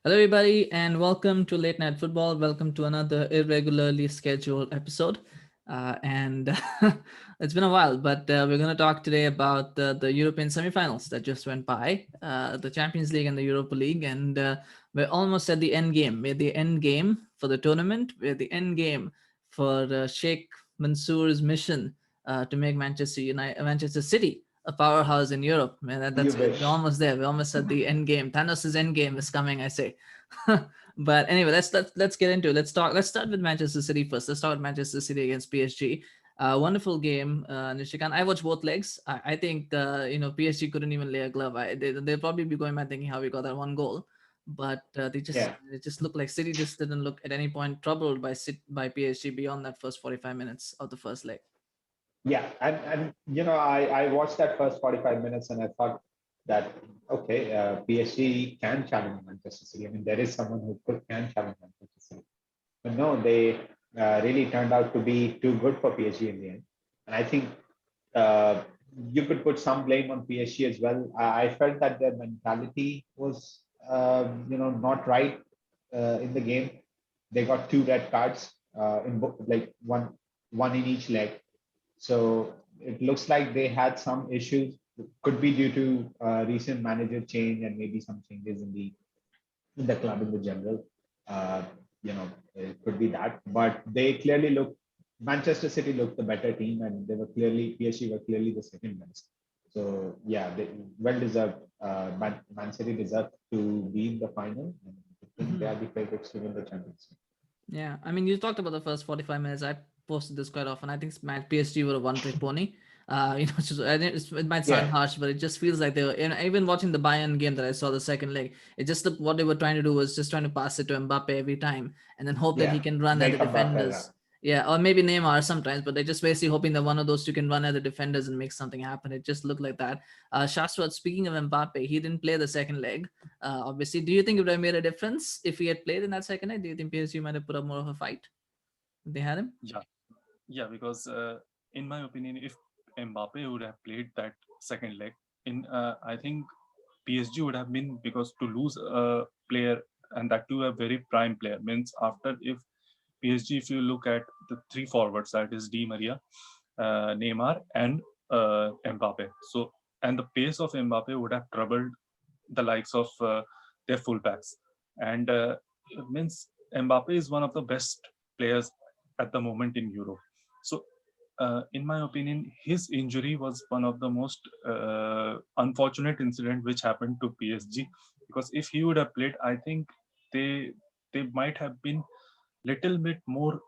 Hello, everybody, and welcome to Late Night Football. Welcome to another irregularly scheduled episode. And It's been a while, but we're going to talk today about the European semifinals that just went by, the Champions League and the Europa League. And we're almost at the end game. We're the end game for the tournament. We're the end game for Sheikh Mansour's mission to make Manchester City a powerhouse in Europe. Man, You that's it. We're wish. almost there. We're almost at the end game. Thanos' end game is coming, I say. But anyway, let's get into it. Let's talk. Let's start with Manchester City first. Let's start with Manchester City against PSG. Wonderful game, Nishikant. I watched both legs. I think PSG couldn't even lay a glove. They'll probably be going mad thinking how we got that one goal. But Yeah, it just looked like City just didn't look at any point troubled by PSG beyond that first 45 minutes of the first leg. yeah, and I watched that first 45 minutes and I thought that okay, PSG can challenge Manchester City. I mean, there is someone who can challenge Manchester City, but no, they really turned out to be too good for PSG in the end. And I think uh, you could put some blame on PSG as well. I felt that their mentality was not right in the game. They got two red cards like one in each leg. So it looks like they had some issues. Could be due to recent manager change and maybe some changes in the club in the general. Uh, it could be that. But they clearly look. Manchester City looked the better team, and they were clearly PSG were clearly the second best. So yeah, they well deserved. Man City deserved to be in the final, and I think they Mhm. are the favorites to win the Champions League. Yeah, I mean, you talked about the first 45 minutes. I posted this quite often. I think PSG were a one-trick pony. I think it might sound Yeah, harsh, but it just feels like they were. And even watching the Bayern game that I saw the second leg, it just looked what they were trying to do was just trying to pass it to Mbappe every time, and then hope that he yeah, can run at the make a Mbappe run. defenders. Yeah, or maybe Neymar sometimes, but they're just basically hoping that one of those two can run at the defenders and make something happen. It just looked like that. Shashwat, speaking of Mbappe, he didn't play the second leg. Obviously, do you think it would have made a difference if he had played in that second leg? Do you think PSG might have put up more of a fight if they had him? Yeah, yeah, because in my opinion, if Mbappe would have played that second leg, I think PSG would have been because to lose a player and that too a very prime player means after if PSG, if you look at the three forwards, that is Di Maria, Neymar, and Mbappe. So and the pace of Mbappe would have troubled the likes of their fullbacks, and means Mbappe is one of the best players at the moment in Europe. So, in my opinion, his injury was one of the most unfortunate incident which happened to PSG. Because if he would have played, I think they they might have been little bit more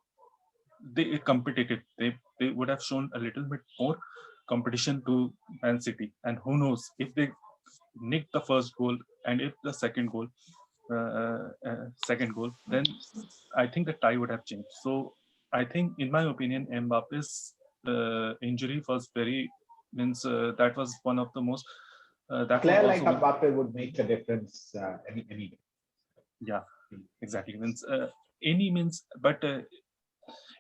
competitive. They would have shown a little bit more competition to Man City. And who knows if they nick the first goal and if the second goal, then I think the tie would have changed. So I think, in my opinion, Mbappe's injury was very means that was one of the most A that was player like also one. Mbappe would make a difference any day. Yeah, exactly means any means but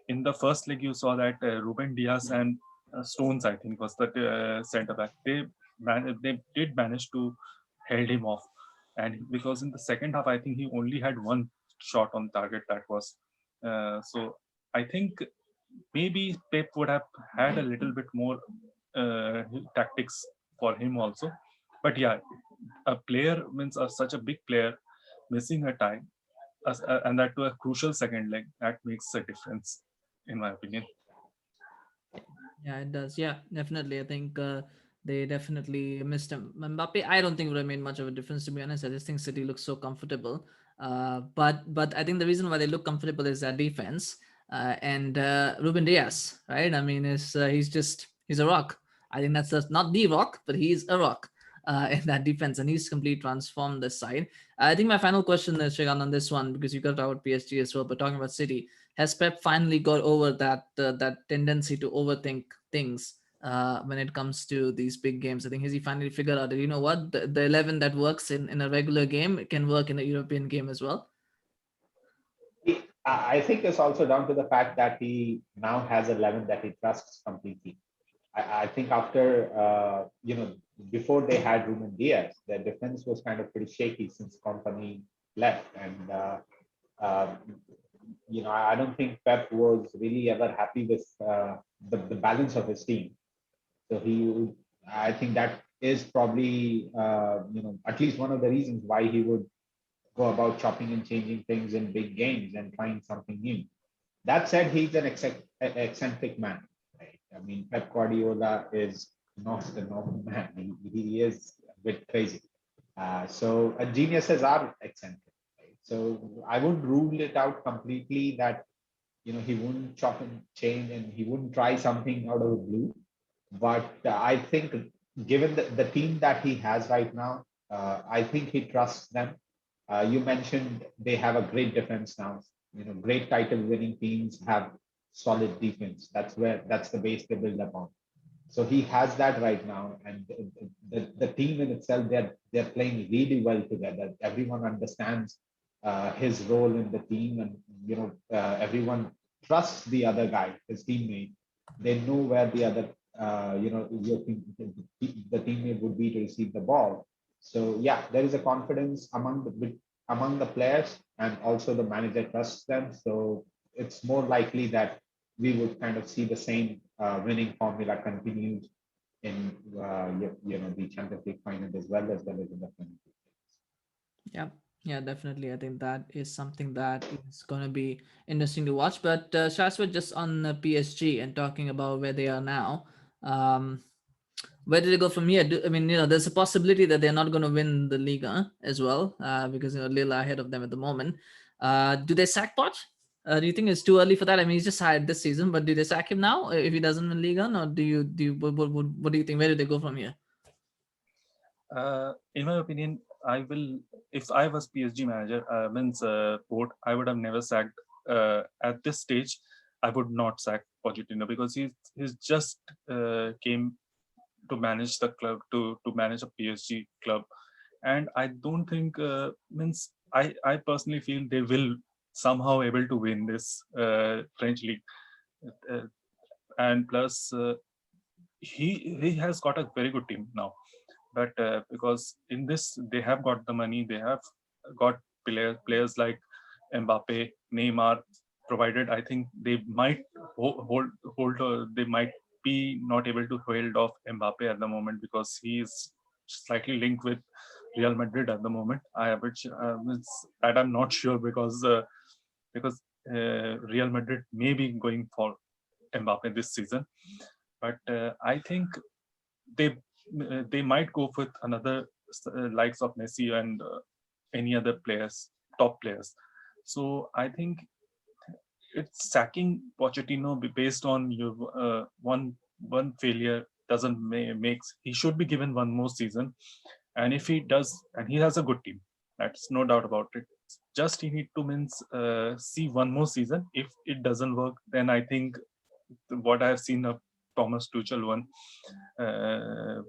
in the first leg you saw that Ruben Diaz and Stones, I think, was the center back. They did manage to held him off, and because in the second half I think he only had one shot on target. That was so. I think maybe Pep would have had a little bit more tactics for him also. But yeah, a player means such a big player missing a tie, and that to a crucial second leg, that makes a difference, in my opinion. Yeah, it does. Yeah, definitely. I think they definitely missed him. Mbappe, I don't think would have made much of a difference, to be honest. I just think City looks so comfortable. But I think the reason why they look comfortable is their defense and Ruben Diaz, right? I mean, he's a rock. I think that's not the rock, but he's a rock in that defense, and he's completely transformed this side. I think my final question is Shagan on this one because you got about PSG as well, but talking about City, has Pep finally got over that tendency to overthink things when it comes to these big games? I think has he finally figured out that you know what the 11 that works in a regular game can work in a European game as well. I think it's also down to the fact that he now has 11 that he trusts completely. I think after, before they had Ruben Diaz, their defense was kind of pretty shaky since Company. left. And uh, I don't think Pep was really ever happy with the balance of his team. So I think that is probably at least one of the reasons why he would go about chopping and changing things in big games and trying something new. That said, he's an eccentric man. Right? I mean, Pep Guardiola is not a normal man. He is a bit crazy. So geniuses are eccentric. Right? So I would rule it out completely that he wouldn't chop and change and he wouldn't try something out of the blue. But I think, given the team that he has right now, I think he trusts them. You mentioned they have a great defense now. Great title-winning teams have solid defense. That's the base they build upon. So he has that right now, and the team in itself, they're playing really well together. Everyone understands his role in the team, and everyone trusts the other guy, his teammate. They know where the other the teammate would be to receive the ball. So yeah, there is a confidence among the players, and also the manager trusts them. So it's more likely that we would kind of see the same winning formula continued in the Champions League final as well as in the final. Yeah, yeah, definitely. I think that is something that is going to be interesting to watch. But Shashwat, just on PSG and talking about where they are now, um, where do they go from here? I mean, there's a possibility that they're not going to win the Liga as well, because Lille are ahead of them at the moment. Do they sack Poch? Do you think it's too early for that? I mean, he's just hired this season, but do they sack him now if he doesn't win Liga, or what do you think? Where do they go from here? In my opinion, I will. If I was PSG manager, means Port, I would have never sacked. At this stage, I would not sack Pochettino because he's just came to manage the club, to manage a PSG club, and I don't think means I personally feel they will somehow able to win this French league, uh, and plus he has got a very good team now, but because in this they have got the money, they have got players like Mbappe, Neymar. Provided I think they might they might be not able to hold off Mbappe at the moment because he is slightly linked with Real Madrid at the moment. Which that I'm not sure because Real Madrid may be going for Mbappe this season, but I think they they might go with another likes of Messi and any other players, top players. So I think it's sacking Pochettino based on your one failure doesn't makes he should be given one more season, and if he does, and he has a good team, that's no doubt about it. Just he need to means see one more season. If it doesn't work, then I think what I have seen of Thomas Tuchel one, uh,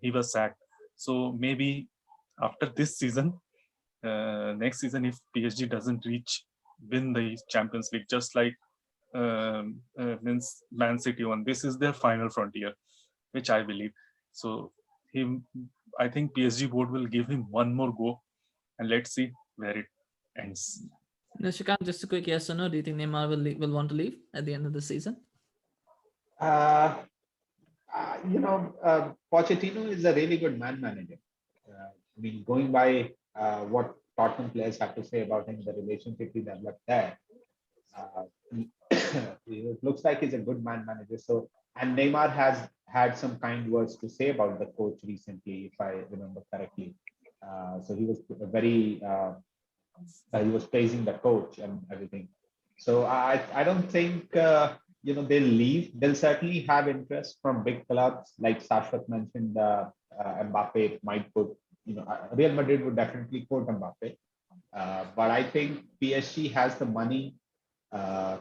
he was sacked. So maybe after this season, next season, if PSG doesn't win the Champions League, just like means Man City won, this is their final frontier, which I believe. So him, I think PSG board will give him one more go, and let's see where it ends. Nishikant, just a quick yes or no. Do you think Neymar will want to leave at the end of the season? Uh, Pochettino is a really good man manager. I mean, going by what Tottenham players have to say about him, the relationship he developed there, uh, it looks like he's a good man manager. So, and Neymar has had some kind words to say about the coach recently, if I remember correctly. So he was praising the coach and everything. So I don't think they'll leave. They'll certainly have interest from big clubs like Shashwat mentioned. Mbappe might put Real Madrid would definitely quote Mbappe, but I think PSG has the money.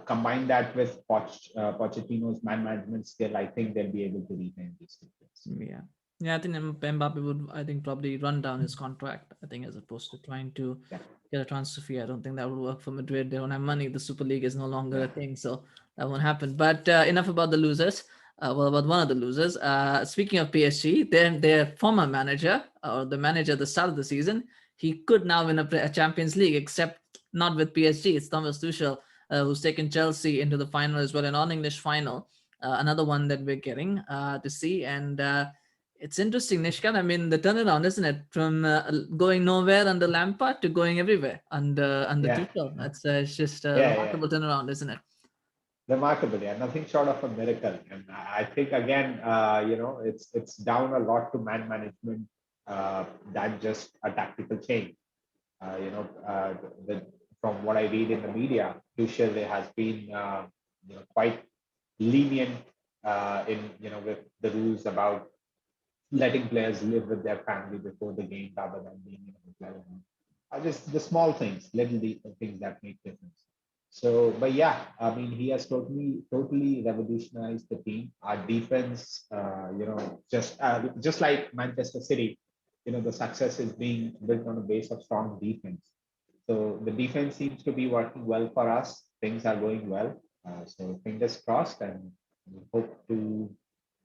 Combine that with Pochettino's man management skill, I think they'll be able to retain these tickets. Yeah. Yeah, I think Mbappe would, I think, probably run down his contract, I think, as opposed to trying to Yeah, get a transfer fee. I don't think that would work for Madrid. They don't have money. The Super League is no longer a yeah. thing, so that won't happen. But enough about the losers. Well, about one of the losers. Speaking of PSG, their former manager, or the manager at the start of the season, he could now win a Champions League, except not with PSG. It's Thomas Tuchel who's taken Chelsea into the final as well, a non-English final. Another one that we're getting to see, and it's interesting, Nishkan. I mean, the turnaround, isn't it, from going nowhere under Lampard to going everywhere under Yeah, Tuchel? It's just a yeah, yeah. remarkable turnaround, isn't it? Remarkable, yeah. Nothing short of a miracle. And I think again, it's down a lot to man management than just a tactical change. Uh, you know, uh, the, from what I read in the media, Tuchel has been quite lenient in with the rules about letting players live with their family before the game rather than being in a hotel. Just the small things, little things that make difference. So, but yeah, I mean, he has totally revolutionized the team. Our defense, just like Manchester City, the success is being built on a base of strong defense. So the defense seems to be working well for us. Things are going well. So fingers crossed, and we hope to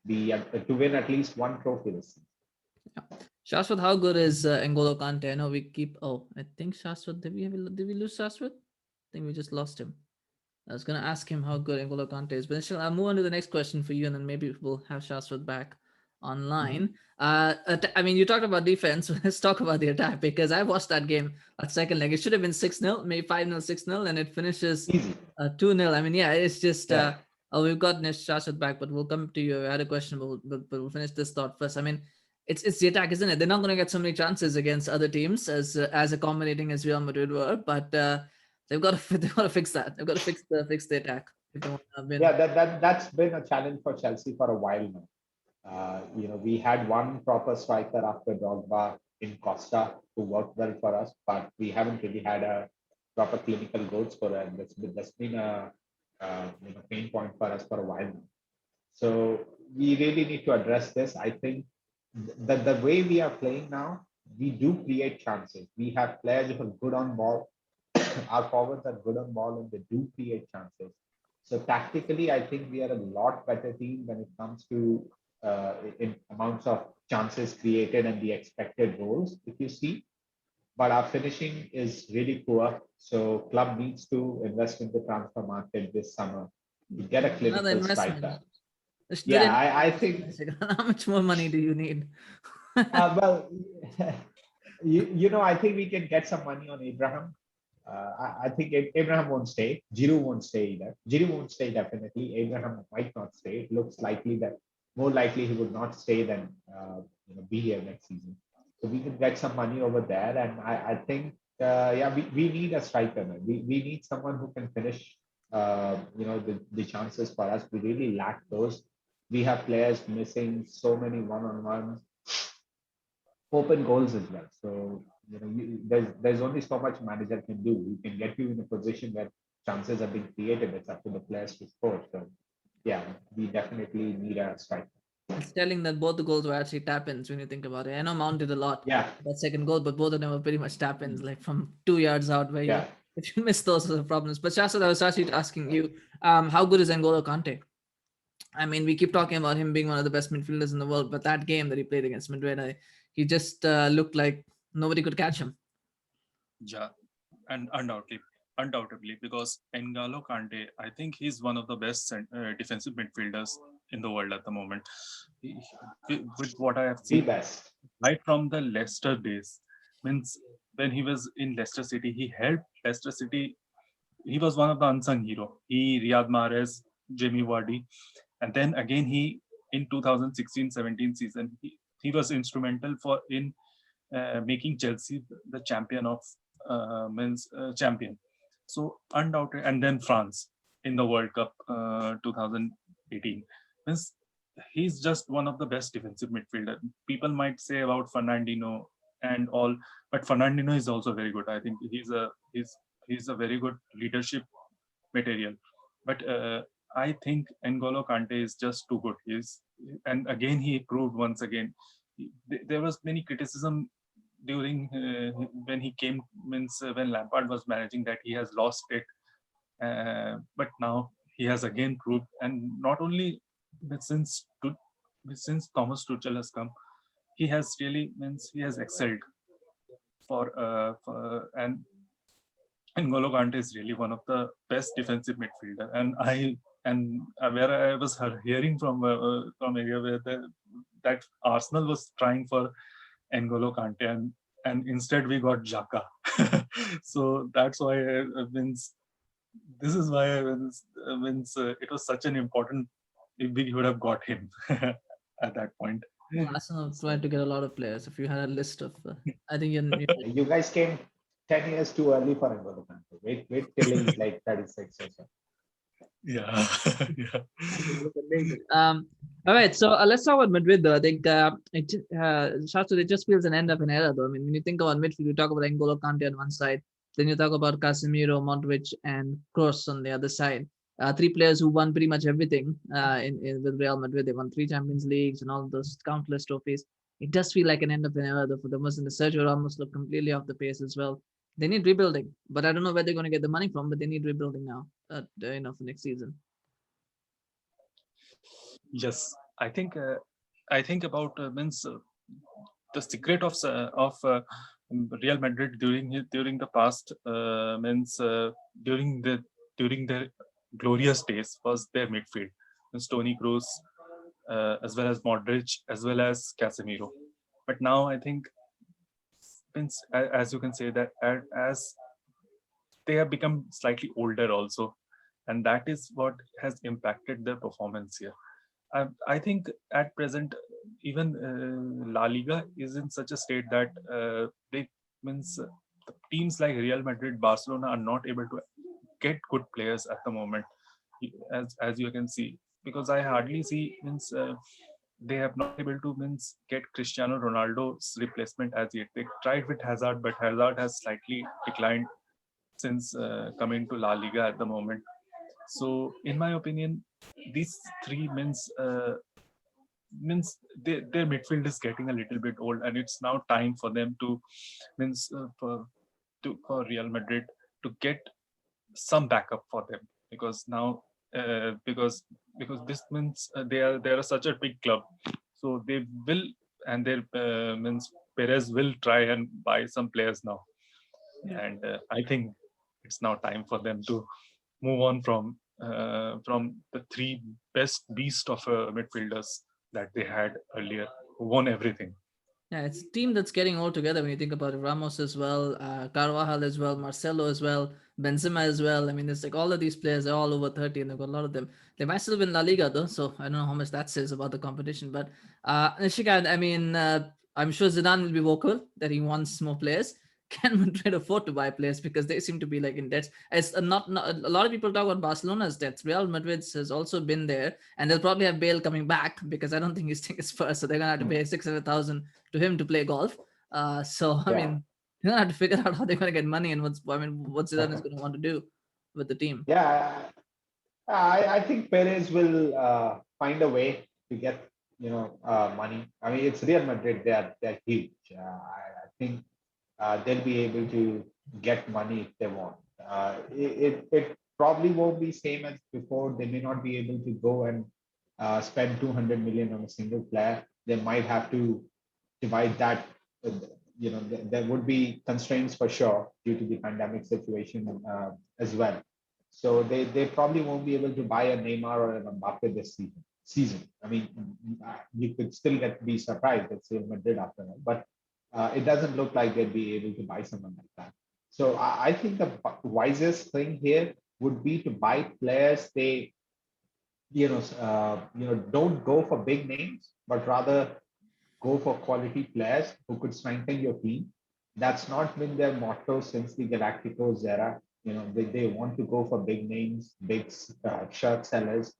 win at least one trophy this season. Yeah. Shashwat, how good is N'Golo Kante? I know we keep. Oh, I think Shashwat. Did we lose Shashwat? I think we just lost him. I was gonna ask him how good N'Golo Kante is, but I'll move on to the next question for you, and then maybe we'll have Shashwat back Mhm. online. I mean, you talked about defense. Let's talk about the attack because I watched that game at second leg. It should have been 6-0, maybe 5-0, 6-0, and it finishes Easy. 2-0. I mean, yeah, it's just. Yeah. Oh, we've got Shashwat back, but we'll come to you. I had a question, but we'll finish this thought first. I mean, it's the attack, isn't it? They're not going to get so many chances against other teams as accommodating as Real Madrid were, but they've got to fix that. They've got to fix the attack if they want to win. Yeah, that's been a challenge for Chelsea for a while now. We had one proper striker after Drogba in Costa who worked well for us, but we haven't really had a proper clinical goal scorer, and that's been a pain point for us for a while now. So we really need to address this. I think that the way we are playing now, we do create chances. We have players who are good on ball. Our forwards are good on ball and they do create chances. So tactically, I think we are a lot better team when it comes to in amounts of chances created and the expected goals, if you see. But our finishing is really poor. So club needs to invest in the transfer market this summer to get a Another clinical investment. striker. They Yeah, didn't. I think. How much more money do you need? Well, I think we can get some money on Abraham. I think Abraham won't stay. Giroud won't stay either. Giroud won't stay definitely. Abraham might not stay. It looks likely that more likely he would not stay than be here next season. So we can get some money over there, and I think we need a striker. Man. We need someone who can finish. The chances for us. We really lack those. We have players missing so many one-on-ones, open goals as well. So there's only so much manager can do. He can get you in a position where chances are being created. It's up to the players to score. So yeah, we definitely need a striker. It's telling that both the goals were actually tap-ins when you think about it. I know Mount did a lot Yeah, that second goal, but both of them were pretty much tap-ins, like from 2 yards out, where yeah. if you miss those are the problems. But Shaswat, I was actually asking you, how good is N'Golo Kante? I mean, we keep talking about him being one of the best midfielders in the world, but that game that he played against Madrid, he just looked like nobody could catch him. Yeah, and undoubtedly, because N'Golo Kante, I think he's one of the best defensive midfielders in the world at the moment. With what I have The seen best. right from the Leicester days, means when he was in Leicester City, he helped Leicester City. He was one of the unsung hero. He, Riyad Mahrez, Jamie Vardy, and then again he in 2016-17 season he was instrumental for in making Chelsea the champion of men's champion. So undoubted, and then France in the World Cup 2018. Means he's just one of the best defensive midfielder. People might say about Fernandinho and all, but Fernandinho is also very good. I think he's a very good leadership material. But I think N'Golo Kante is just too good. And again he proved once again. There was many criticism during when he came, means when Lampard was managing, that he has lost it. But now he has again proved, and not only but since Thomas Tuchel has come, he has really, means he has excelled. and N'Golo Kante is really one of the best defensive midfielder. And where I was hearing from area where that Arsenal was trying for N'Golo Kante, and instead we got Xhaka. So that's why means this is why means it was such an important. If we would have got him at that point. Well, Arsenal tried to get a lot of players. If you had a list of, I think You guys came 10 years too early for N'Golo Kante. Wait till he's like 36 or so. Yeah. Yeah. All right, so let's talk about Madrid though. I think Shastri, it just feels an end of an era though. I mean, when you think about midfield, you talk about N'Golo Kante on one side, then you talk about Casemiro, Modric, and Kroos on the other side. Three players who won pretty much everything with Real Madrid. They won 3 Champions Leagues and all those countless trophies. It does feel like an end of an era though for them. And the Sergio Ramos look completely off the pace as well. They need rebuilding, but I don't know where they're going to get the money from. But they need rebuilding now, for next season. Yes, I think about means the secret of Real Madrid during the past means during their glorious days was their midfield, means Toni Kroos, as well as Modric, as well as Casemiro. But now I think, means as you can say that as they have become slightly older also, and that is what has impacted their performance here. I think at present, even La Liga is in such a state that they means teams like Real Madrid, Barcelona are not able to get good players at the moment, as you can see, because I hardly see means they have not able to means get Cristiano Ronaldo's replacement as yet. They tried with Hazard, but Hazard has slightly declined since coming to La Liga at the moment. So, in my opinion, these three means their midfield is getting a little bit old, and it's now time for them to means for Real Madrid to get some backup for them, because now because this means they are such a big club, so they will, and their means Perez will try and buy some players now, and I think it's now time for them to move on from the three best beast of midfielders that they had earlier, who won everything. Yeah, it's a team that's getting all together when you think about it. Ramos as well, Carvajal as well, Marcelo as well, Benzema as well. I mean, it's like all of these players are all over 30 and they've got a lot of them. They might still win La Liga though, so I don't know how much that says about the competition. But Nishikant, I mean, I'm sure Zidane will be vocal that he wants more players. Can Madrid afford to buy players because they seem to be like in debt? It's not a lot of people talk about Barcelona's debts. Real Madrid's has also been there, and they'll probably have Bale coming back because I don't think he's taking his first, so they're gonna have to pay 600,000 to him to play golf. So I Yeah. mean, you're gonna have to figure out how they're gonna get money and what Zidane is gonna want to do with the team. Yeah, I think Perez will find a way to get money. I mean, it's Real Madrid; they're huge. I think they'll be able to get money if they want. It probably won't be same as before. They may not be able to go and spend 200 million on a single player. They might have to divide that. There would be constraints for sure due to the pandemic situation as well. So they probably won't be able to buy a Neymar or an Mbappe this season. I mean, you could still be surprised at Real Madrid after that, but it doesn't look like they'd be able to buy someone like that. So I think the wisest thing here would be to buy players they don't go for big names, but rather go for quality players who could strengthen your team. That's not been their motto since the Galacticos era. They want to go for big names, big shirt sellers.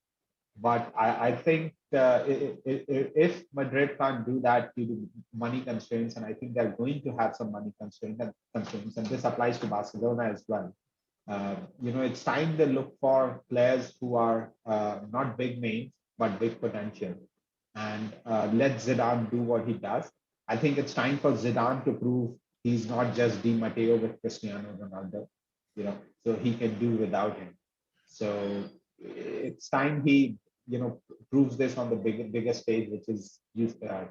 But I think if Madrid can't do that due to money constraints, and I think they're going to have some money constraints, and this applies to Barcelona as well. It's time to look for players who are not big names but big potential, and let Zidane do what he does. I think it's time for Zidane to prove he's not just Di Matteo with Cristiano Ronaldo, so he can do without him. So it's time he, proves this on the biggest stage, which is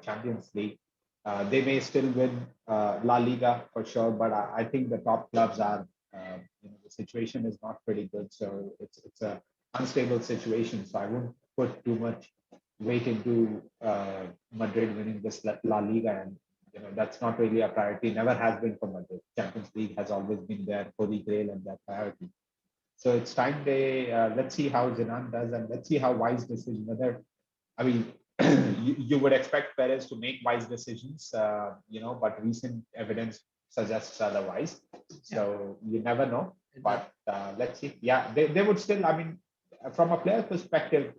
Champions League. They may still win La Liga for sure, but I think the top clubs are, the situation is not pretty good. So it's a unstable situation. So I wouldn't put too much weight into Madrid winning this La Liga, and that's not really a priority. Never has been for Madrid. Champions League has always been their holy grail and their priority. So it's time they let's see how Zidane does, and let's see how wise decision. Whether I mean, you would expect Perez to make wise decisions, but recent evidence suggests otherwise. Yeah, So you never know. it does. But let's see. Yeah, they would still. I mean, from a player perspective,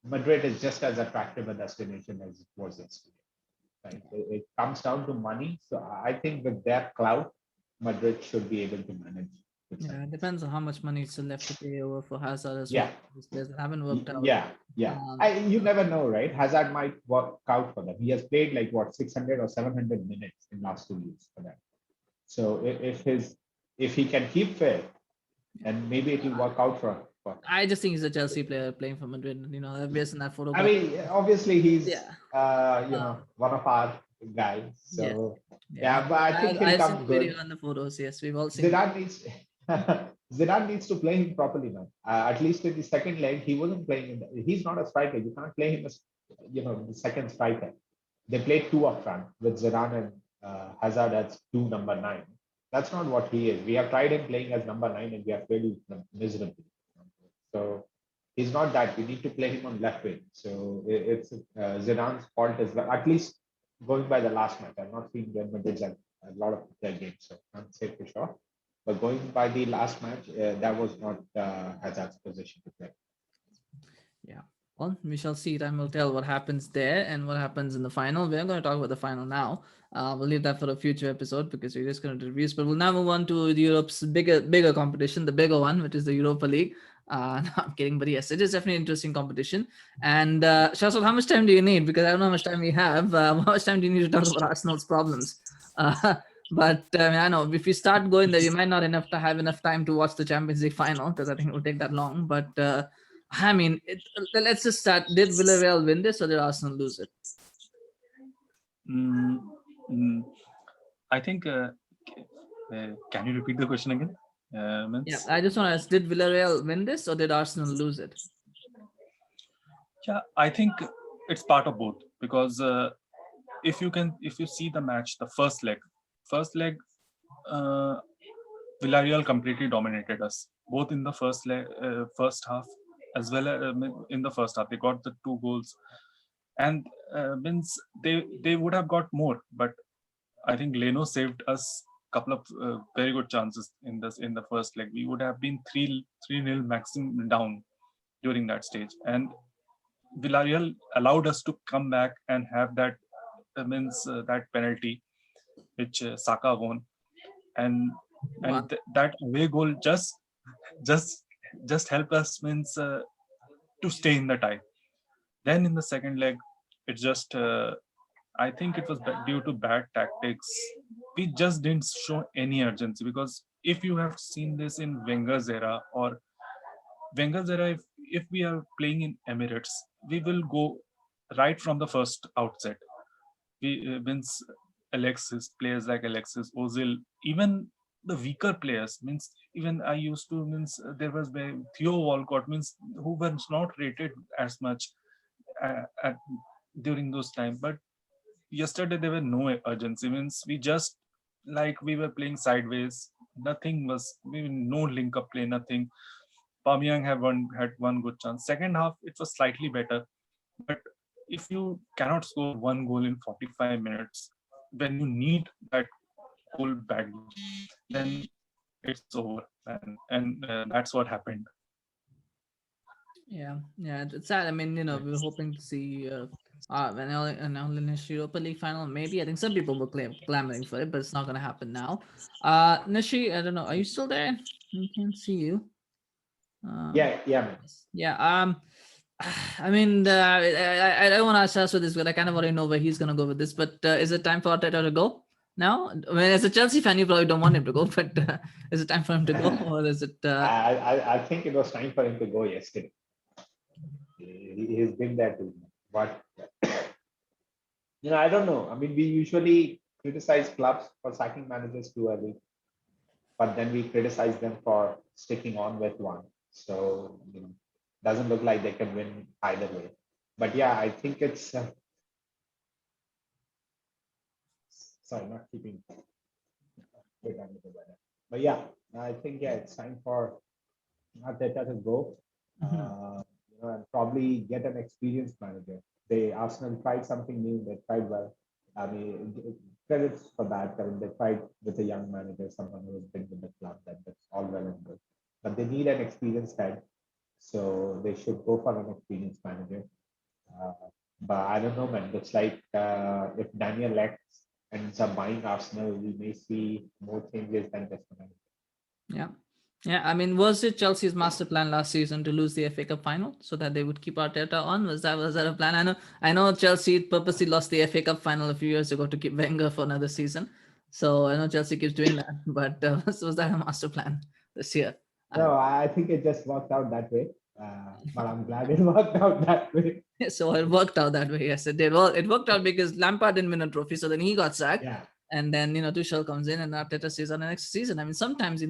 Madrid is just as attractive a destination as it was yesterday. Right? It comes down to money. So I think with their clout, Madrid should be able to manage with Yeah, it something. depends on how much money is still left to pay over for Hazard as well. Yeah, These players that haven't worked out. Yeah, yeah. Um, You never know, right? Hazard might work out for them. He has played like what 600 or 700 minutes in last 2 years for them. So if he can keep fit, then maybe it will work out for him. I just think he's a Chelsea player playing for Madrid. Based on that I photograph. mean, obviously he's Yeah. one of our guys. Yes. So Yeah. yeah, but I think he'll I've seen come the video good. and the photos. Yes, we've all seen. Zidane needs Zidane needs to play him properly now. At least in the second leg, he wasn't playing. He's not a striker. You can't play him as the second striker. They played two up front with Zidane and Hazard as two number nine. That's not what he is. We have tried him playing as number nine and we have failed miserably. So he's not that. We need to play him on left wing. So it's Zidane's fault as well. At least going by the last match, I've not seen Real Madrid like a lot of their games, so I can't say for sure. But going by the last match, that was not Hazard's position to play. Yeah. Well, we shall see. Time will tell what happens there and what happens in the final. We're going to talk about the final now. We'll leave that for a future episode because we're just going to reviews. But we'll now move on to Europe's bigger competition, the bigger one, which is the Europa League. No, I'm kidding, but yes, it is definitely an interesting competition. And Shashwat, how much time do you need? Because I don't know how much time we have. How much time do you need to talk about Arsenal's problems? Uh, but I know if we start going there, we might not have enough time to watch the Champions League final because I think it will take that long. But I mean, let's just start. Did Villarreal win this or did Arsenal lose it? Mm, mm, I think. Can you repeat the question again? Yeah, Means, I just want to ask: did Villarreal win this or did Arsenal lose it? yeah, I think it's part of both because if you see the match, the first leg, uh, Villarreal completely dominated us both in the first half as well as in the first half. They got the 2 goals, and means they would have got more, but I think Leno saved us a couple of very good chances in the first leg. We would have been 3-0 maximum down during that stage, and Villarreal allowed us to come back and have that that penalty which Saka won, and Wow. that away goal just just helped us to stay in the tie. Then in the second leg, it just I think it was due to bad tactics. We just didn't show any urgency because if you have seen this in Wenger's era or Wenger's era, if we are playing in Emirates, we will go right from the first outset. We means Alexis, players like Alexis, Ozil, even the weaker players means even I used to there was Theo Walcott means who was not rated as much at during those time, but yesterday there were no urgency means we just like we were playing sideways, nothing was no link up play, nothing. Pamyang had one good chance. Second half it was slightly better, but if you cannot score one goal in 45 minutes when you need that goal badly, then it's over, and that's what happened. Yeah, it's sad. I mean, we were hoping to see an Nish Europa League final. Maybe I think some people were clamoring for it, but it's not going to happen now. Nishi, I don't know. Are you still there? We can't see you. Yeah, man. Yeah. I mean, I don't want to ask Shashwat this, but I kind of already know where he's going to go with this. But is it time for Arteta to go now? I mean, as a Chelsea fan, you probably don't want him to go, but is it time for him to go, or is it? I think it was time for him to go yesterday. He's been there too. But I don't know. I mean, we usually criticize clubs for sacking managers too early, but then we criticize them for sticking on with one. So, doesn't look like they can win either way. But yeah, I think it's sorry, not keeping good under the weather. But yeah, I think it's time for Arteta to go, Mhm. and probably get an experienced manager. Arsenal tried something new. They tried well. I mean, credits for that. I mean, they tried with a young manager, someone who has been with the club. That's all well and good. But they need an experienced head, so they should go for an experienced manager. Uh, but I don't know, man. Looks like if Daniel X ends up buying Arsenal, we may see more changes than just a manager. Yeah. Yeah, I mean, was it Chelsea's master plan last season to lose the FA Cup final so that they would keep Arteta on? Was that a plan? I know Chelsea purposely lost the FA Cup final a few years ago to keep Wenger for another season. So I know Chelsea keeps doing that, but was that a master plan this year? I No, I think it just worked out that way. But I'm glad it worked out that way. So it worked out that way. Yes, it did. Well, it worked out because Lampard didn't win a trophy, so then he got sacked, Yeah. and then Tuchel comes in and Arteta stays on the next season. I mean, sometimes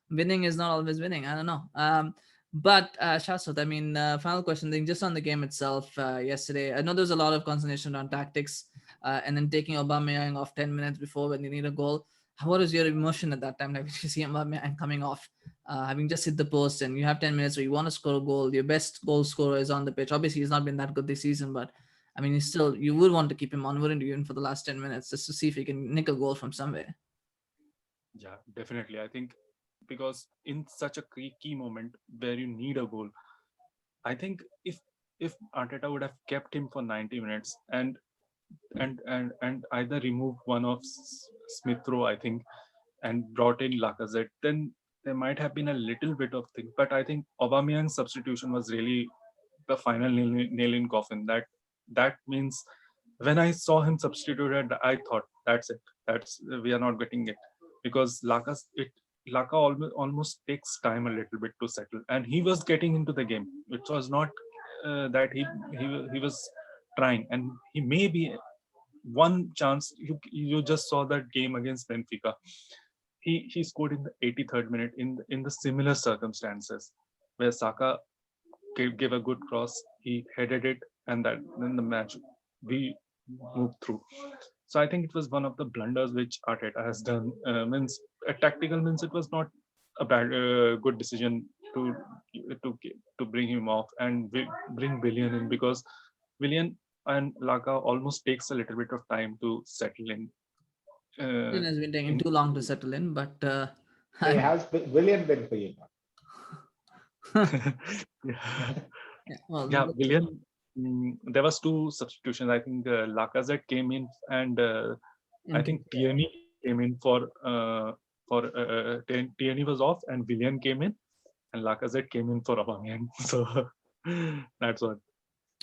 winning is not always winning. I don't know. But Shashwat, I mean, final question thing, just on the game itself. Yesterday, I know there was a lot of concentration on tactics, and then taking Aubameyang off 10 minutes before when you need a goal. What was your emotion at that time? Like, you see Aubameyang coming off, having just hit the post, and you have 10 minutes where you want to score a goal. Your best goal scorer is on the pitch. Obviously, he's not been that good this season, but I mean, you would want to keep him on, wouldn't you, even for the last 10 minutes, just to see if he can nick a goal from somewhere. Yeah, definitely. I think because in such a key moment where you need a goal, I think if Arteta would have kept him for 90 minutes and either removed one of Smith Rowe, I think, and brought in Lacazette, then there might have been a little bit of thing. But I think Aubameyang's substitution was really the final nail in coffin. That means when I saw him substituted, I thought that's it. That's we are not getting it because Laka almost takes time a little bit to settle, and he was getting into the game. It was not that he was trying, and he may be one chance. You just saw that game against Benfica. He scored in the 83rd minute in the similar circumstances where Saka gave a good cross. He headed it, and then the match we moved through. So I think it was one of the blunders which Arteta has done. Means a tactical means it was not a bad good decision to to to bring him off and bring Willian in because Willian and Laka almost takes a little bit of time to settle in. It Uh, has been taking in too long to settle in, but Hey, I'm, how's William been for you? yeah. yeah, well, Yeah, Willian. There was two substitutions. I think Lacazette came in, and I into think Tierney came in Tierney was off, and Willian came in, and Lacazette came in for Aubameyang. So that's what.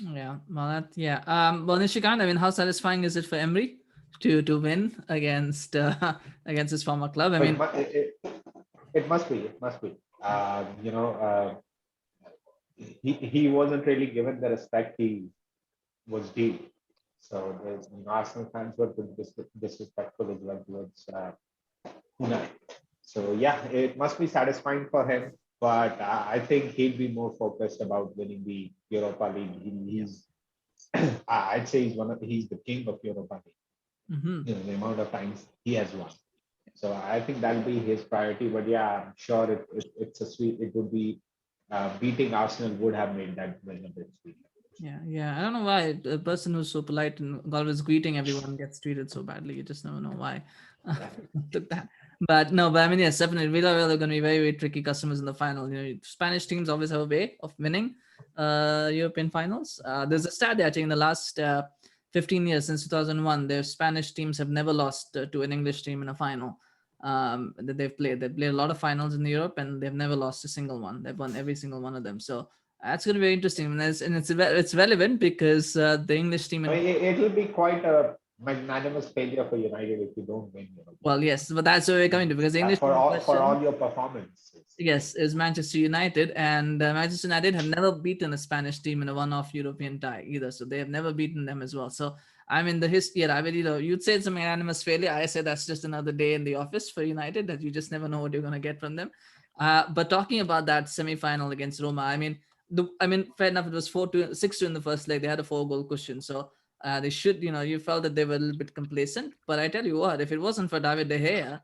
yeah, well, yeah. Well, Nishikant, I mean, how satisfying is it for Emery to win against against his former club? I But mean, it must be. It must be. He wasn't really given the respect he was due. So Arsenal fans were pretty disrespectful as well towards Unai. So yeah, it must be satisfying for him. But I think he'll be more focused about winning the Europa League. yeah. I'd say he's the king of Europa League. Hmm. The amount of times he has won. So I think that'll be his priority. But yeah, I'm sure it's a sweet. It would be beating Arsenal would have made that win a bit sweeter. Yeah, yeah. I don't know why a person who's so polite and always greeting everyone gets treated so badly. You just never know why. Yeah. Took that. But no, but I mean, yes, definitely. Villarreal are going to be very, very tricky customers in the final. Spanish teams always have a way of winning European finals. There's a stat there, I think, in the last 15 years, since 2001, their Spanish teams have never lost to an English team in a final that they've played. They've played a lot of finals in Europe and they've never lost a single one. They've won every single one of them. So that's going to be interesting, and it's relevant because the English team I in mean, it'll be quite a magnanimous failure for United if you don't win Europa. well, yes, but that's where we're coming to because the English For team in question, all your performances. yes, is Manchester United, and Manchester United have never beaten a Spanish team in a one-off European tie either, so they have never beaten them as well. So I mean, the history. Yeah, I mean, you'd say it's a magnanimous failure. I say that's just another day in the office for United, that you just never know what you're gonna get from them. But talking about that semi-final against Roma, I mean, fair enough. It was 4-2, 6-2 in the first leg. They had a 4-goal cushion, so they should, you felt that they were a little bit complacent. But I tell you what, if it wasn't for David De Gea,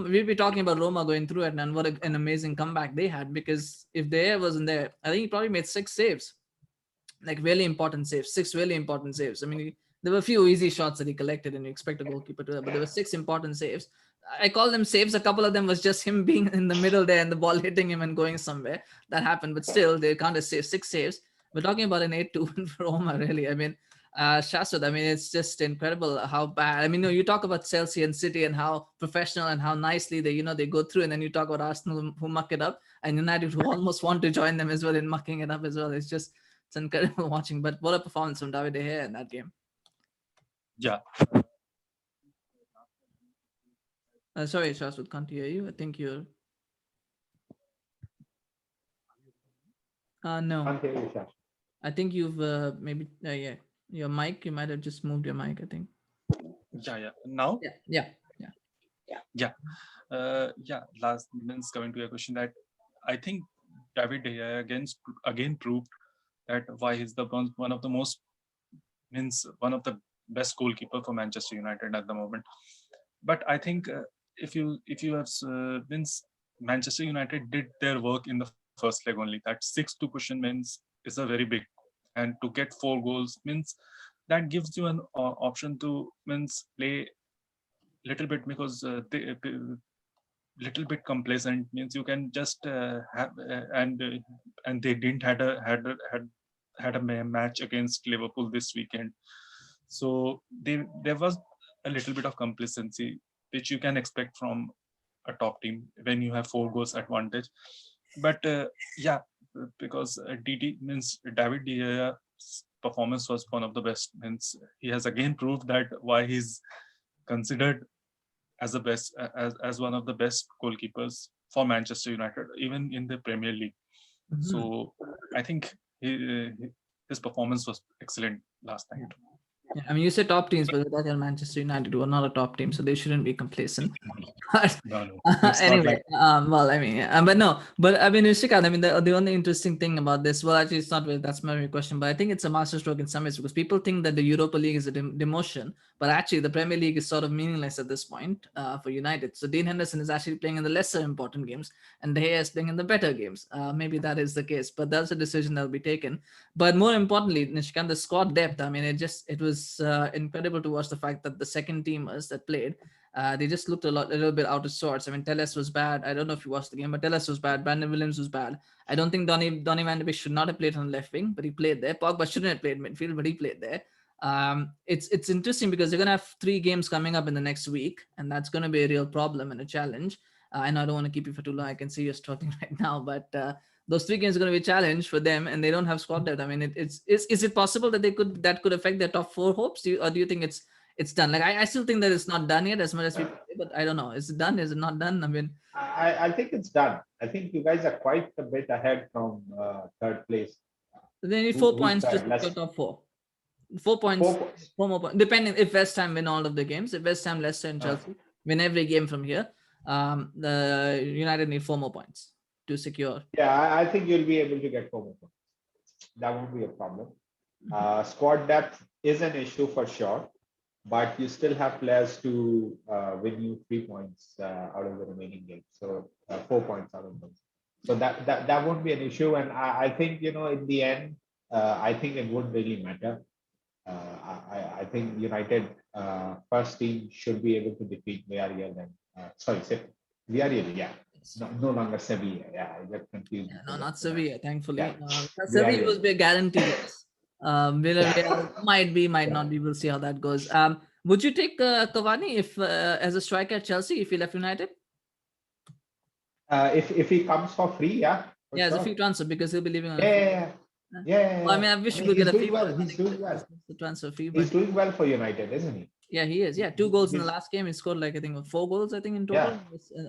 we'd be talking about Roma going through it, and what an amazing comeback they had. Because if De Gea wasn't there, I think he probably made 6 saves, like really important saves, 6 really important saves. I mean, there were a few easy shots that he collected, and you expect a goalkeeper to that, but there were 6 important saves. I call them saves. A couple of them was just him being in the middle there and the ball hitting him and going somewhere. That happened, but still, they can't save 6 saves. We're talking about an 8-2 win for Roma, really. I mean, Shashwat, I mean, it's just incredible how bad. I mean, you talk about Chelsea and City and how professional and how nicely they go through, and then you talk about Arsenal who muck it up, and United who almost want to join them as well in mucking it up as well. It's incredible watching. But what a performance from David De Gea in that game. Yeah. Sorry, Shashwat, can't hear you. I think you're. No. Can't hear you, Shash. I think you've maybe yeah, your mic. You might have just moved your mic, I think. Yeah. Now. Yeah. Last means coming to a question that I think David De Gea again proved that why he's the one of the most one of the best goalkeeper for Manchester United at the moment. But I think if you have Manchester United did their work in the first leg only. That 6-2 cushion means is a very big, and to get 4 goals means that gives you an option to play little bit, because they little bit complacent means you can just have and they didn't had a match against Liverpool this weekend, so there was a little bit of complacency which you can expect from a top team when you have 4 goals advantage. But because DD means David De Gea's performance was one of the best. Means he has again proved that why he's considered as the best, as one of the best goalkeepers for Manchester United, even in the Premier League. Mhm. So I think his performance was excellent last night. Yeah, I mean, you said top teams, but that are Manchester United were not a top team, so they shouldn't be complacent. But No, it's not anyway, like well, I mean, but no, but I mean, Nishikant, I mean, the only interesting thing about this, well, actually, it's not really, that's my question, but I think it's a masterstroke in some ways, because people think that the Europa League is a demotion, but actually, the Premier League is sort of meaningless at this point for United. So Dean Henderson is actually playing in the lesser important games, and De Gea is playing in the better games. Maybe that is the case, but that's a decision that will be taken. But more importantly, Nishikant, the squad depth, I mean, it was incredible to watch the fact that the second teamers that played, they just looked a little bit out of sorts. I mean, Telles was bad. I don't know if you watched the game, but Telles was bad. Brandon Williams was bad. I don't think Donny Van de Beek should not have played on the left wing, but he played there. Pogba shouldn't have played midfield, but he played there. It's interesting because they're going to have 3 games coming up in the next week, and that's going to be a real problem and a challenge. I know I don't want to keep you for too long. I can see you're struggling right now, but those 3 games are going to be a challenge for them, and they don't have squad depth. I mean, is it possible that that could affect their top 4 hopes? Or do you think it's done? Like I still think that it's not done yet, as much as people say, but I don't know. Is it done? Is it not done? I mean, I think it's done. I think you guys are quite a bit ahead from third place. they need 4 points to Less- secure top 4. 4 points, 4 more points, depending if West Ham win all of the games. If West Ham, Leicester, and Chelsea win every game from here, the United need 4 more points to secure. Yeah, I think you'll be able to get 4 more points. That won't be a problem. Squad depth is an issue for sure, but you still have players to win you 3 points out of the remaining games. So 4 points out of those. So that won't be an issue. And I think, in the end, I think it won't really matter. I think United first team should be able to defeat Villarreal and Villarreal, yeah. No longer Sevilla. Yeah, I get confused. Yeah, no, not Sevilla, thankfully. Yeah. Sevilla was a guaranteed loss. Villarreal might not be. We'll see how that goes. Would you take Cavani if as a striker at Chelsea if he left United? If he comes for free, yeah. Yeah, as a free transfer, because he'll be leaving on a Yeah. Well, I mean, I wish we could he's get a doing fee. well. He's doing well. The transfer fee. He's But doing well for United, isn't he? yeah, he is. Yeah, 2 goals in the He's- last game. He scored like I think 4 goals. I think in total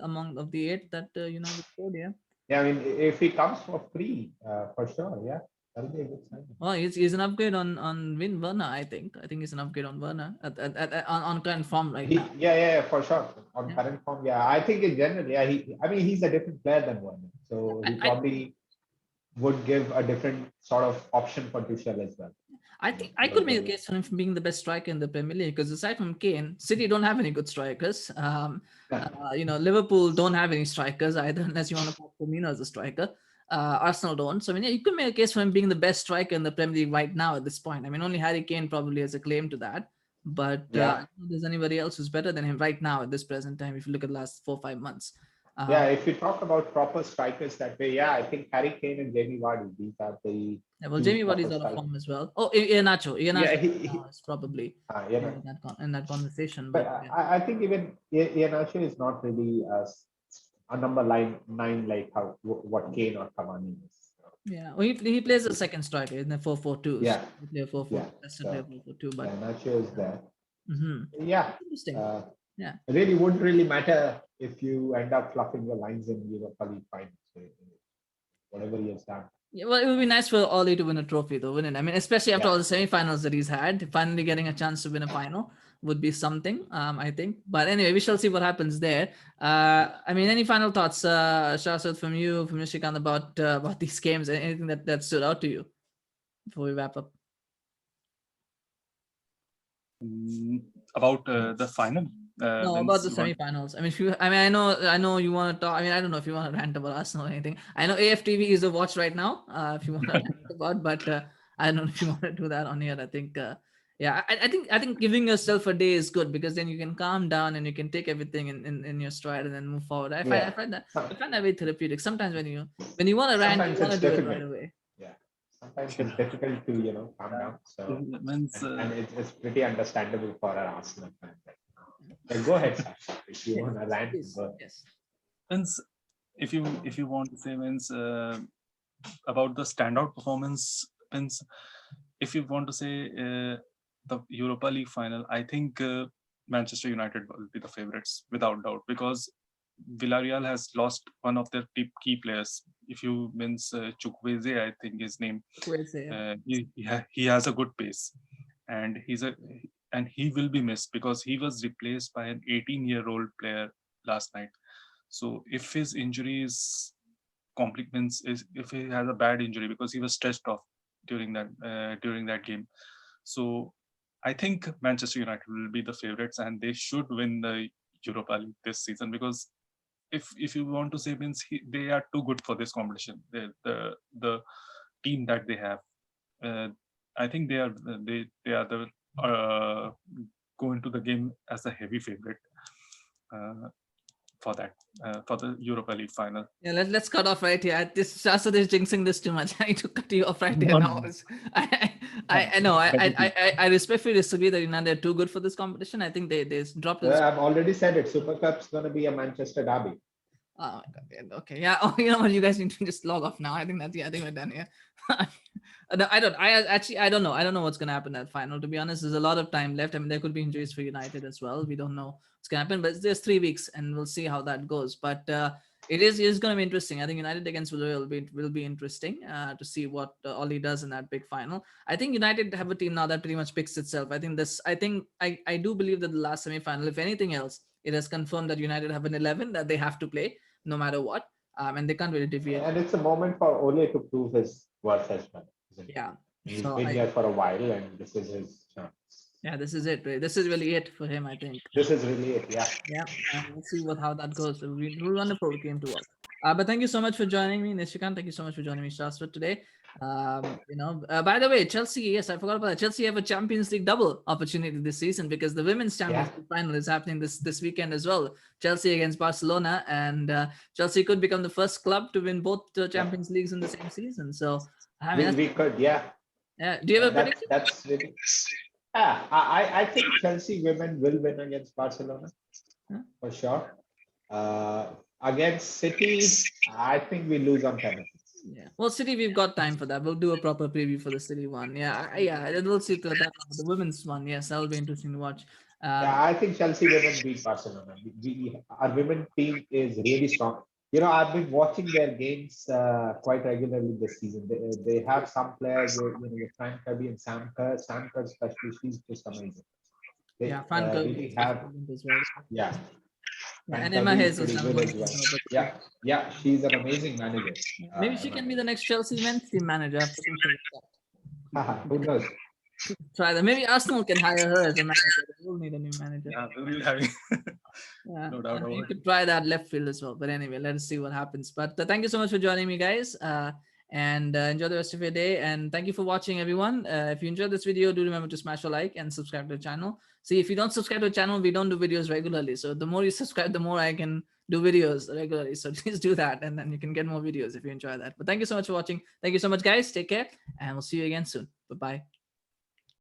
among the 8 that United scored. Yeah. Yeah, I mean, if he comes for free, for sure, yeah. That'll be a good sign. Well, he's an upgrade on Win Werner. I think he's an upgrade on Werner on current form right now. Yeah, for sure. On Yeah. current form, yeah. I think in general, yeah, I mean, he's a different player than Werner. So he I, probably would give a different sort of option for Tuchel as well. I think I could make a case for him being the best striker in the Premier League because aside from Kane, City don't have any good strikers. Liverpool don't have any strikers either, unless you want to put Firmino as a striker. Arsenal don't. So I mean, yeah, you could make a case for him being the best striker in the Premier League right now at this point. I mean, only Harry Kane probably has a claim to that. But I Yeah. don't know if there's anybody else who's better than him right now at this present time. If you look at the last 4 or 5 months. Yeah, if you talk about proper strikers that way, yeah, I think Harry Kane and Jamie Vardy, these are the Yeah, well, two Jamie proper Vardy's out of strikers. form as well. Oh, Iheanacho. Yeah, Now is probably you know, in that conversation. but But yeah. I think even Iheanacho is not really a number nine like what Kane or Cavani is. Yeah, well, he plays a second striker in the 4-4-2. Yeah, He play a 4-4, yeah. best to play a 4-4-2, but Iheanacho is there. mhm. Yeah, Interesting. Yeah. it really wouldn't really matter if you end up fluffing your lines in Europa League finals, whatever he has done. Yeah, well, it would be nice for Oli to win a trophy, though, wouldn't it? I mean, especially after Yeah. all the semi-finals that he's had, finally getting a chance to win a final would be something, I think. But anyway, we shall see what happens there. I mean, any final thoughts, Shashwat, from you, from Nishikant, about these games? Anything that stood out to you before we wrap up? About the final. No, about the semi-finals. I mean, I know you want to talk. I mean, I don't know if you want to rant about Arsenal or anything. I know AFTV is a watch right now. If you want to rant about, but I don't know if you want to do that on here. I think, yeah, I think giving yourself a day is good because then you can calm down and you can take everything in your stride and then move forward. I find that very therapeutic. Sometimes when you want to rant, you want to do it right away. Yeah, sometimes it's difficult to calm down. So means, and it's pretty understandable for an Arsenal fan. Go ahead, Sasha. If you want to rant, go. Yes. means if you want to say means about the standout performance, means if you want to say the Europa League final, I think Manchester United will be the favorites without doubt because Villarreal has lost one of their key players. If you means Chukwueze, I think his name. He has a good pace, and he will be missed because he was replaced by an 18-year-old player last night. So if his injury is complex, if he has a bad injury because he was stretched off during that game, so I think Manchester United will be the favorites and they should win the Europa League this season because if you want to say means they are too good for this competition. The team that they have, I think they are the go into the game as a heavy favorite for the Europa League final. Yeah, let's cut off right here. This Shasta is jinxing this too much. I need to cut you off right there No, now. no. I know. I respectfully disagree that United are too good for this competition. I think they dropped. I've already said it. Super Cup's going to be a Manchester derby. Oh my god. Yeah, okay. Yeah. Oh, you know what? You guys need to just log off now. I think we're done here. No, I don't know. I don't know what's gonna happen at final. To be honest, there's a lot of time left. I mean, there could be injuries for United as well. We don't know what's gonna happen, but there's 3 weeks, and we'll see how that goes. But it is going to be interesting. I think United against Villarreal will be interesting to see what Oli does in that big final. I think United have a team now that pretty much picks itself. I do believe that the last semi-final, if anything else, it has confirmed that United have an 11 that they have to play no matter what, and they can't really deviate. And it's a moment for Ole to prove his worth as well. Yeah, he's been here for a while, and this is his chance. Yeah, this is it. Right? This is really it for him, I think. This is really it. Yeah. Yeah, we'll see how that goes. It will be wonderful we came to work. But thank you so much for joining me, Nishikant. Thank you so much for joining me, Shashwat, today. By the way, Chelsea, yes, I forgot about that. Chelsea have a Champions League double opportunity this season because the women's Champions League final is happening this weekend as well. Chelsea against Barcelona, and Chelsea could become the first club to win both Champions Leagues in the same season. So, I mean, we could, yeah. Yeah. Do you have a prediction? That's really. Yeah, I think Chelsea women will win against Barcelona for sure. Against City, I think we lose on penalties. Yeah. Well, City, we've got time for that. We'll do a proper preview for the City one. Yeah. We'll see to that. The women's one, yes, that'll be interesting to watch. I think Chelsea women beat Barcelona. Our women team is really strong. I've been watching their games quite regularly this season. They have some players, your Frank Kirby and Sam Kerr. Sam Kerr, especially, she's just amazing. Yeah, They Fan Kirby really is have, brilliant as well. yeah. Yeah, Frank and Emma Kirby is Hayes has pretty done a good as wonderful well. job. Yeah, yeah, she's an amazing manager. Maybe she Emma can be Hayes. the next Chelsea men's team manager after Tuchel. Who knows? Try that. Maybe Arsenal can hire her as a manager. They will need a new manager. Yeah, we will have Yeah, no doubt you about it. could try that left field as well. But anyway, let us see what happens. But thank you so much for joining me, guys. And enjoy the rest of your day. And thank you for watching, everyone. If you enjoyed this video, do remember to smash a like and subscribe to the channel. See, if you don't subscribe to the channel, we don't do videos regularly. So the more you subscribe, the more I can do videos regularly. So please do that, and then you can get more videos if you enjoy that. But thank you so much for watching. Thank you so much, guys. Take care, and we'll see you again soon. Bye bye.